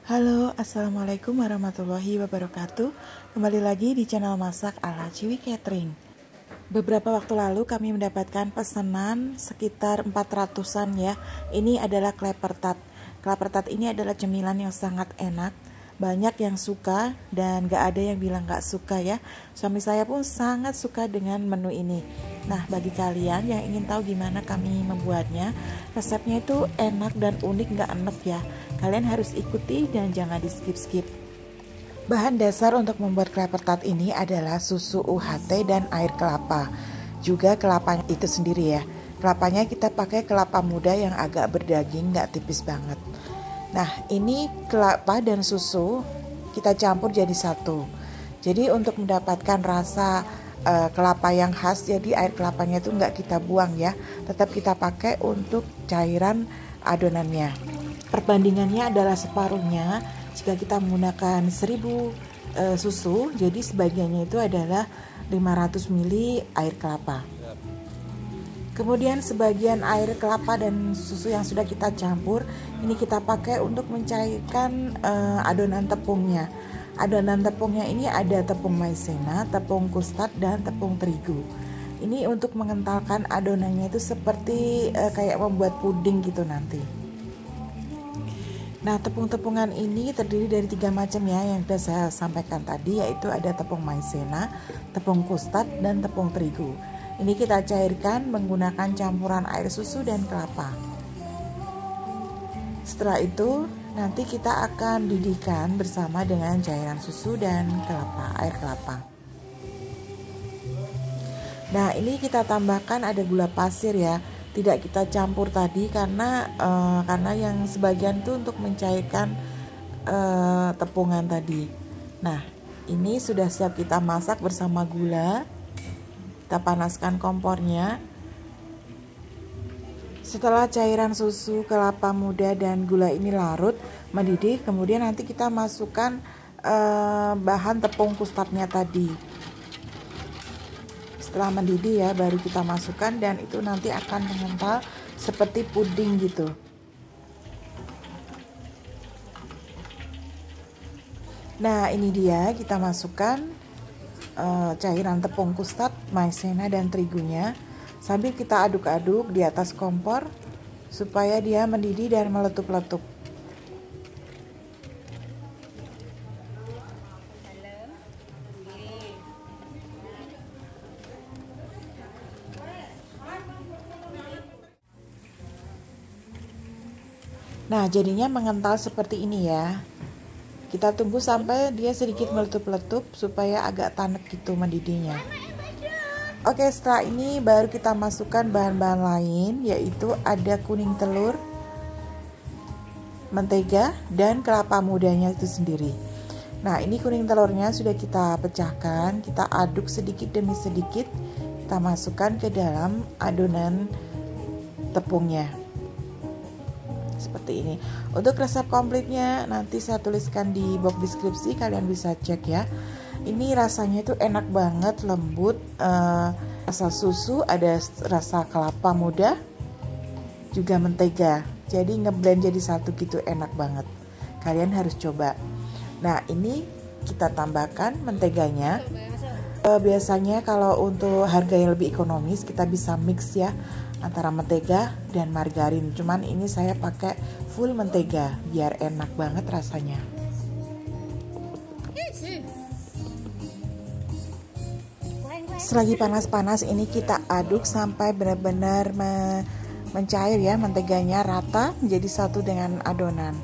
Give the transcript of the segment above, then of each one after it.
Halo, Assalamualaikum warahmatullahi wabarakatuh. Kembali lagi di channel Masak ala Ciwi Catering. Beberapa waktu lalu kami mendapatkan pesanan sekitar 400-an ya. Ini adalah kleper tart. Kleper tart ini adalah cemilan yang sangat enak. Banyak yang suka dan gak ada yang bilang gak suka ya. Suami saya pun sangat suka dengan menu ini. Nah, bagi kalian yang ingin tahu gimana kami membuatnya, resepnya itu enak dan unik, gak enek ya. Kalian harus ikuti dan jangan di skip-skip. Bahan dasar untuk membuat kleper tart ini adalah susu UHT dan air kelapa. Juga kelapanya itu sendiri ya. Kelapanya kita pakai kelapa muda yang agak berdaging, gak tipis banget. Nah, ini kelapa dan susu kita campur jadi satu. Jadi untuk mendapatkan rasa kelapa yang khas, jadi air kelapanya itu nggak kita buang ya, tetap kita pakai untuk cairan adonannya. Perbandingannya adalah separuhnya. Jika kita menggunakan 1000 susu, jadi sebagiannya itu adalah 500 ml air kelapa. Kemudian sebagian air kelapa dan susu yang sudah kita campur, ini kita pakai untuk mencairkan adonan tepungnya. Adonan tepungnya ini ada tepung maizena, tepung custard, dan tepung terigu. Ini untuk mengentalkan adonannya itu seperti kayak membuat puding gitu nanti. Nah, tepung-tepungan ini terdiri dari 3 macam ya yang sudah saya sampaikan tadi, yaitu ada tepung maizena, tepung custard, dan tepung terigu. Ini kita cairkan menggunakan campuran air susu dan kelapa. Setelah itu nanti kita akan didihkan bersama dengan cairan susu dan air kelapa. Nah, ini kita tambahkan ada gula pasir ya. Tidak kita campur tadi karena yang sebagian itu untuk mencairkan tepungan tadi. Nah, ini sudah siap kita masak bersama gula. Kita panaskan kompornya. Setelah cairan susu, kelapa muda, dan gula ini larut, mendidih, kemudian nanti kita masukkan bahan tepung custardnya tadi. Setelah mendidih ya, baru kita masukkan dan itu nanti akan mengental seperti puding gitu. Nah, ini dia kita masukkan cairan tepung custard, maizena, dan terigunya sambil kita aduk-aduk di atas kompor supaya dia mendidih dan meletup-letup. Nah, jadinya mengental seperti ini ya. Kita tunggu sampai dia sedikit meletup-letup supaya agak tanek gitu mendidihnya. Oke, setelah ini baru kita masukkan bahan-bahan lain, yaitu ada kuning telur, mentega, dan kelapa mudanya itu sendiri. Nah, ini kuning telurnya sudah kita pecahkan, kita aduk sedikit demi sedikit, kita masukkan ke dalam adonan tepungnya. Seperti ini. Untuk resep komplitnya nanti saya tuliskan di box deskripsi, kalian bisa cek ya. Ini rasanya itu enak banget, lembut, rasa susu, ada rasa kelapa muda, juga mentega. Jadi ngeblend jadi satu gitu, enak banget. Kalian harus coba. Nah, ini kita tambahkan menteganya. Biasanya kalau untuk harga yang lebih ekonomis kita bisa mix ya antara mentega dan margarin. Cuman ini saya pakai full mentega biar enak banget rasanya. Selagi panas-panas ini kita aduk sampai benar-benar mencair ya, menteganya rata menjadi satu dengan adonan.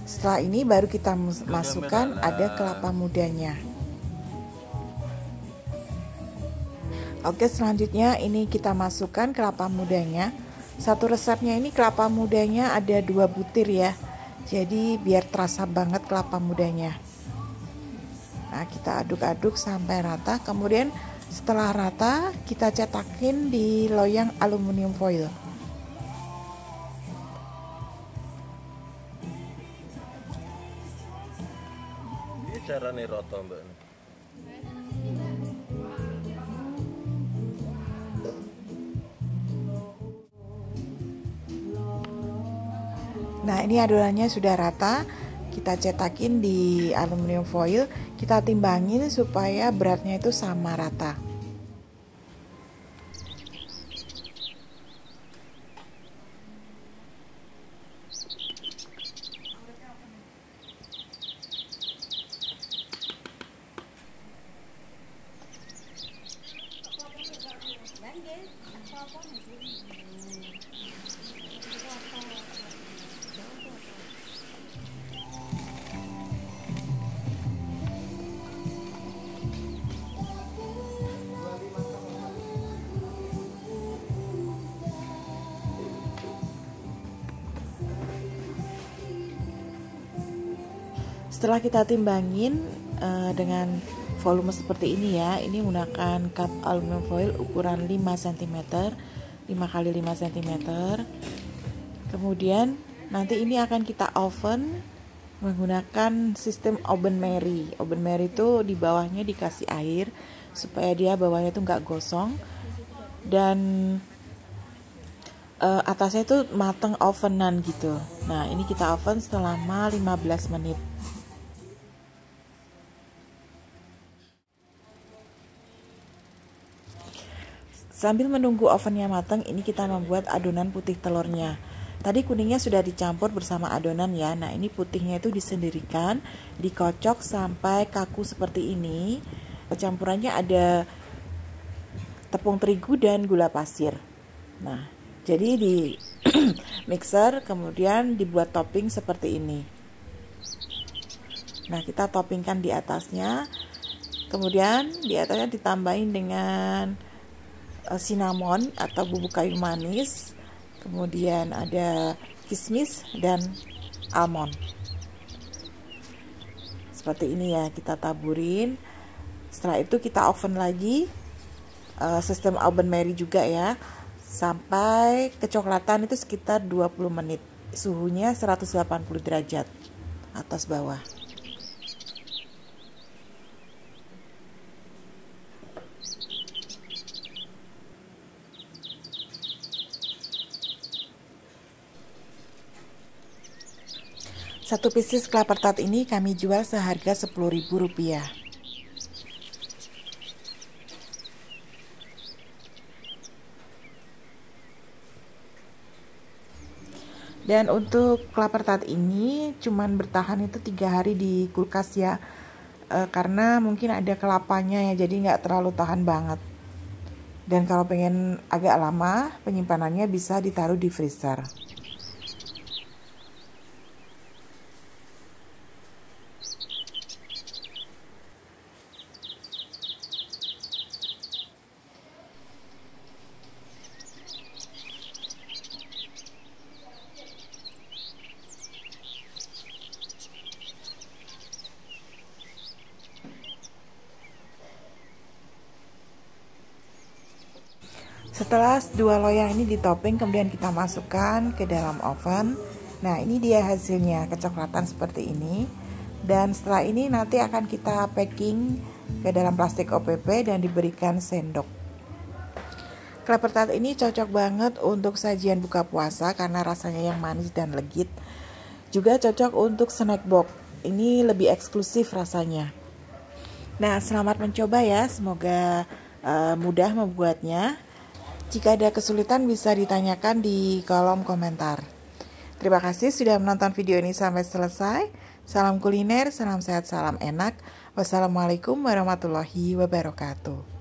Setelah ini baru kita masukkan ada kelapa mudanya. Oke, selanjutnya ini kita masukkan kelapa mudanya. Satu resepnya ini kelapa mudanya ada 2 butir ya. Jadi biar terasa banget kelapa mudanya. Nah, kita aduk-aduk sampai rata. Kemudian setelah rata kita cetakin di loyang aluminium foil. Ini carane roto, Mbak. Nah, ini adonannya sudah rata. Kita cetakin di aluminium foil, kita timbangin supaya beratnya itu sama rata. Setelah kita timbangin dengan volume seperti ini ya, ini menggunakan cup aluminium foil ukuran 5 cm 5 kali 5 cm. Kemudian nanti ini akan kita oven menggunakan sistem oven Mary. Oven Mary itu di bawahnya dikasih air supaya dia bawahnya itu nggak gosong, dan atasnya itu mateng ovenan gitu. Nah, ini kita oven selama 15 menit. Sambil menunggu ovennya matang, ini kita membuat adonan putih telurnya. Tadi kuningnya sudah dicampur bersama adonan ya. Nah, ini putihnya itu disendirikan, dikocok sampai kaku seperti ini. Campurannya ada tepung terigu dan gula pasir. Nah, jadi di mixer kemudian dibuat topping seperti ini. Nah, kita toppingkan di atasnya. Kemudian di atasnya ditambahin dengan cinnamon atau bubuk kayu manis, kemudian ada kismis dan almond. Seperti ini ya, kita taburin. Setelah itu kita oven lagi, sistem oven Mary juga ya, sampai kecoklatan itu sekitar 20 menit. Suhunya 180 derajat atas bawah. Satu pieces kelapa tart ini kami jual seharga Rp10.000. Dan untuk kelapa tart ini cuman bertahan itu 3 hari di kulkas ya, karena mungkin ada kelapanya ya, jadi nggak terlalu tahan banget. Dan kalau pengen agak lama, penyimpanannya bisa ditaruh di freezer. Setelah 2 loyang ini ditopping, kemudian kita masukkan ke dalam oven. Nah, ini dia hasilnya, kecoklatan seperti ini. Dan setelah ini nanti akan kita packing ke dalam plastik OPP dan diberikan sendok. Kelapa tart ini cocok banget untuk sajian buka puasa karena rasanya yang manis dan legit. Juga cocok untuk snack box. Ini lebih eksklusif rasanya. Nah, selamat mencoba ya. Semoga mudah membuatnya. Jika ada kesulitan bisa ditanyakan di kolom komentar. Terima kasih sudah menonton video ini sampai selesai. Salam kuliner, salam sehat, salam enak. Wassalamualaikum warahmatullahi wabarakatuh.